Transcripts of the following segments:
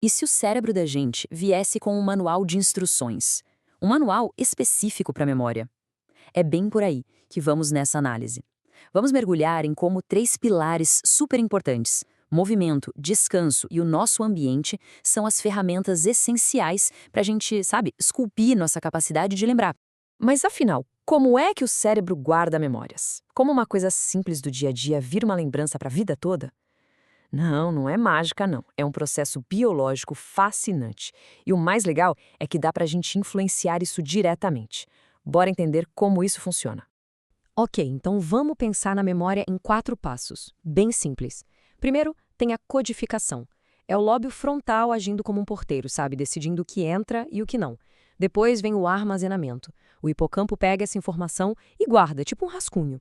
E se o cérebro da gente viesse com um manual de instruções? Um manual específico para a memória? É bem por aí que vamos nessa análise. Vamos mergulhar em como três pilares super importantes, movimento, descanso e o nosso ambiente, são as ferramentas essenciais para a gente, sabe, esculpir nossa capacidade de lembrar. Mas afinal, como é que o cérebro guarda memórias? Como uma coisa simples do dia a dia vira uma lembrança para a vida toda? Não, não é mágica, não. É um processo biológico fascinante. E o mais legal é que dá para a gente influenciar isso diretamente. Bora entender como isso funciona. Ok, então vamos pensar na memória em 4 passos, bem simples. Primeiro, tem a codificação. É o lóbio frontal agindo como um porteiro, sabe? Decidindo o que entra e o que não. Depois vem o armazenamento. O hipocampo pega essa informação e guarda, tipo um rascunho.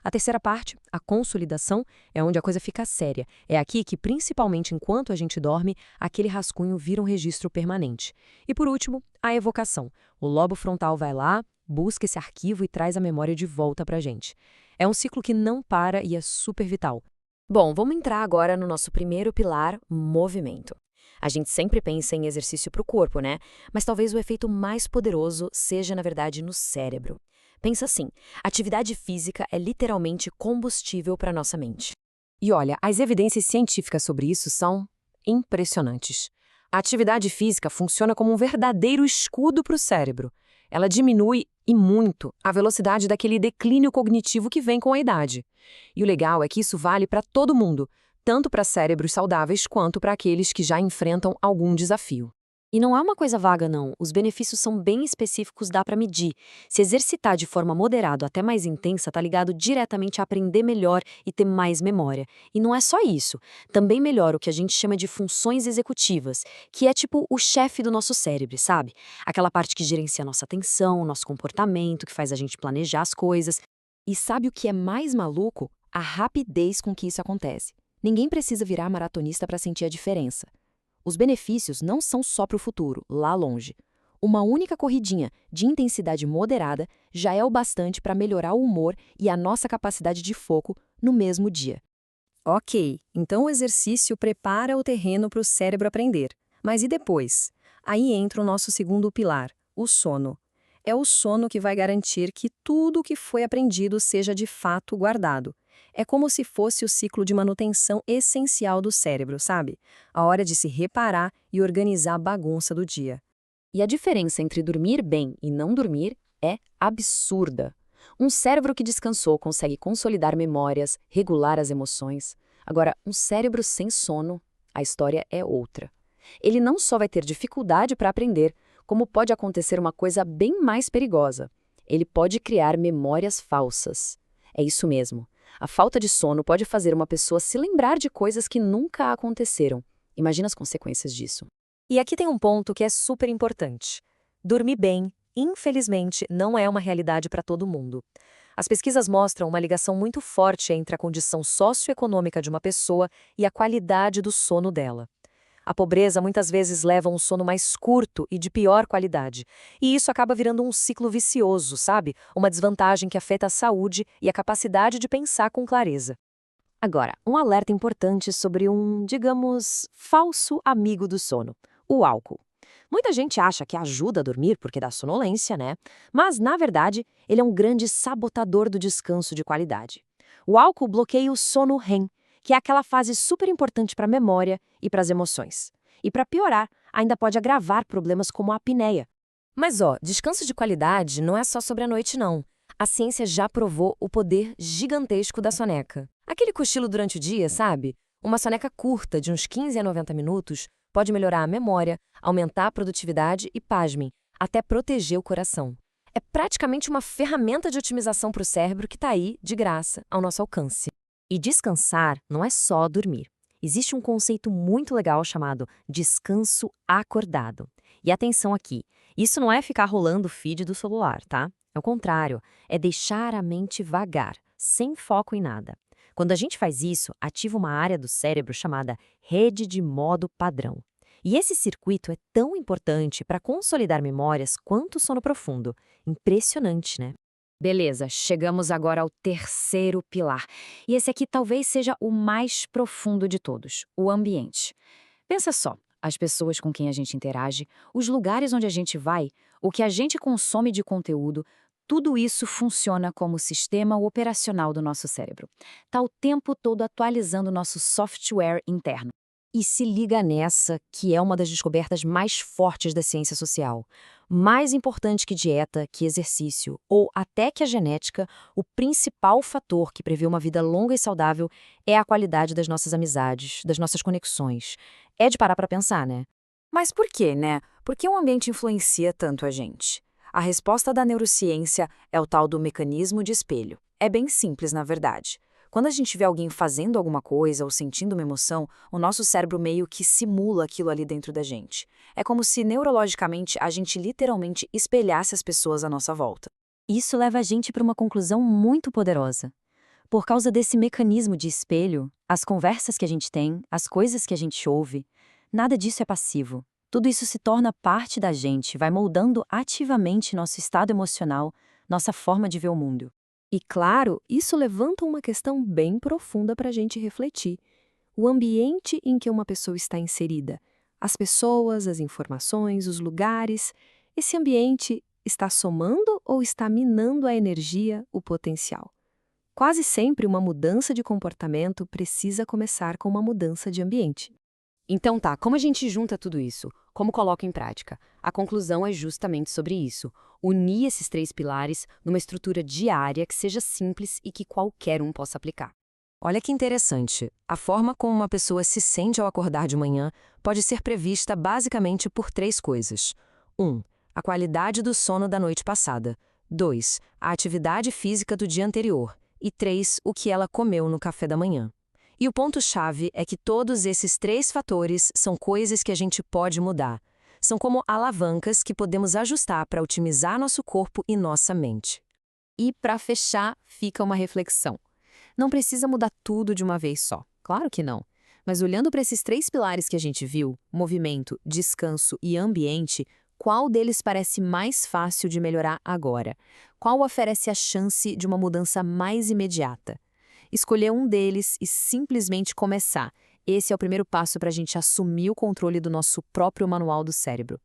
A terceira parte, a consolidação, é onde a coisa fica séria. É aqui que, principalmente enquanto a gente dorme, aquele rascunho vira um registro permanente. E por último, a evocação. O lobo frontal vai lá, busca esse arquivo e traz a memória de volta pra gente. É um ciclo que não para e é super vital. Bom, vamos entrar agora no nosso primeiro pilar, movimento. A gente sempre pensa em exercício para o corpo, né? Mas talvez o efeito mais poderoso seja, na verdade, no cérebro. Pensa assim, atividade física é literalmente combustível para nossa mente. E olha, as evidências científicas sobre isso são impressionantes. A atividade física funciona como um verdadeiro escudo para o cérebro. Ela diminui, e muito, a velocidade daquele declínio cognitivo que vem com a idade. E o legal é que isso vale para todo mundo, tanto para cérebros saudáveis quanto para aqueles que já enfrentam algum desafio. E não é uma coisa vaga, não. Os benefícios são bem específicos, dá para medir. Se exercitar de forma moderada até mais intensa, tá ligado diretamente a aprender melhor e ter mais memória. E não é só isso. Também melhora o que a gente chama de funções executivas, que é tipo o chefe do nosso cérebro, sabe? Aquela parte que gerencia a nossa atenção, nosso comportamento, que faz a gente planejar as coisas. E sabe o que é mais maluco? A rapidez com que isso acontece. Ninguém precisa virar maratonista para sentir a diferença. Os benefícios não são só para o futuro, lá longe. Uma única corridinha de intensidade moderada já é o bastante para melhorar o humor e a nossa capacidade de foco no mesmo dia. Ok, então o exercício prepara o terreno para o cérebro aprender. Mas e depois? Aí entra o nosso segundo pilar, o sono. É o sono que vai garantir que tudo o que foi aprendido seja de fato guardado. É como se fosse o ciclo de manutenção essencial do cérebro, sabe? A hora de se reparar e organizar a bagunça do dia. E a diferença entre dormir bem e não dormir é absurda. Um cérebro que descansou consegue consolidar memórias, regular as emoções. Agora, um cérebro sem sono, a história é outra. Ele não só vai ter dificuldade para aprender, como pode acontecer uma coisa bem mais perigosa. Ele pode criar memórias falsas. É isso mesmo. A falta de sono pode fazer uma pessoa se lembrar de coisas que nunca aconteceram. Imagina as consequências disso. E aqui tem um ponto que é super importante. Dormir bem, infelizmente, não é uma realidade para todo mundo. As pesquisas mostram uma ligação muito forte entre a condição socioeconômica de uma pessoa e a qualidade do sono dela. A pobreza muitas vezes leva a um sono mais curto e de pior qualidade. E isso acaba virando um ciclo vicioso, sabe? Uma desvantagem que afeta a saúde e a capacidade de pensar com clareza. Agora, um alerta importante sobre um, digamos, falso amigo do sono: o álcool. Muita gente acha que ajuda a dormir porque dá sonolência, né? Mas, na verdade, ele é um grande sabotador do descanso de qualidade. O álcool bloqueia o sono REM, que é aquela fase super importante para a memória e para as emoções. E para piorar, ainda pode agravar problemas como a apneia. Mas ó, descanso de qualidade não é só sobre a noite não. A ciência já provou o poder gigantesco da soneca. Aquele cochilo durante o dia, sabe? Uma soneca curta, de uns 15 a 90 minutos, pode melhorar a memória, aumentar a produtividade e, pasmem, até proteger o coração. É praticamente uma ferramenta de otimização para o cérebro que está aí, de graça, ao nosso alcance. E descansar não é só dormir. Existe um conceito muito legal chamado descanso acordado. E atenção aqui, isso não é ficar rolando o feed do celular, tá? É o contrário, é deixar a mente vagar, sem foco em nada. Quando a gente faz isso, ativa uma área do cérebro chamada rede de modo padrão. E esse circuito é tão importante para consolidar memórias quanto o sono profundo. Impressionante, né? Beleza, chegamos agora ao terceiro pilar. E esse aqui talvez seja o mais profundo de todos, o ambiente. Pensa só, as pessoas com quem a gente interage, os lugares onde a gente vai, o que a gente consome de conteúdo, tudo isso funciona como sistema operacional do nosso cérebro. Está o tempo todo atualizando o nosso software interno. E se liga nessa, que é uma das descobertas mais fortes da ciência social. Mais importante que dieta, que exercício, ou até que a genética, o principal fator que prevê uma vida longa e saudável é a qualidade das nossas amizades, das nossas conexões. É de parar para pensar, né? Mas por quê, né? Por que o ambiente influencia tanto a gente? A resposta da neurociência é o tal do mecanismo de espelho. É bem simples, na verdade. Quando a gente vê alguém fazendo alguma coisa ou sentindo uma emoção, o nosso cérebro meio que simula aquilo ali dentro da gente. É como se neurologicamente a gente literalmente espelhasse as pessoas à nossa volta. Isso leva a gente para uma conclusão muito poderosa. Por causa desse mecanismo de espelho, as conversas que a gente tem, as coisas que a gente ouve, nada disso é passivo. Tudo isso se torna parte da gente, vai moldando ativamente nosso estado emocional, nossa forma de ver o mundo. E claro, isso levanta uma questão bem profunda para a gente refletir. O ambiente em que uma pessoa está inserida, as pessoas, as informações, os lugares, esse ambiente está somando ou está minando a energia, o potencial? Quase sempre uma mudança de comportamento precisa começar com uma mudança de ambiente. Então tá, como a gente junta tudo isso? Como coloca em prática? A conclusão é justamente sobre isso. Unir esses três pilares numa estrutura diária que seja simples e que qualquer um possa aplicar. Olha que interessante. A forma como uma pessoa se sente ao acordar de manhã pode ser prevista basicamente por três coisas. 1. A qualidade do sono da noite passada. 2. A atividade física do dia anterior. E 3. O que ela comeu no café da manhã. E o ponto-chave é que todos esses três fatores são coisas que a gente pode mudar. São como alavancas que podemos ajustar para otimizar nosso corpo e nossa mente. E para fechar, fica uma reflexão. Não precisa mudar tudo de uma vez só. Claro que não. Mas olhando para esses três pilares que a gente viu, movimento, descanso e ambiente, qual deles parece mais fácil de melhorar agora? Qual oferece a chance de uma mudança mais imediata? Escolher um deles e simplesmente começar. Esse é o primeiro passo para a gente assumir o controle do nosso próprio manual do cérebro.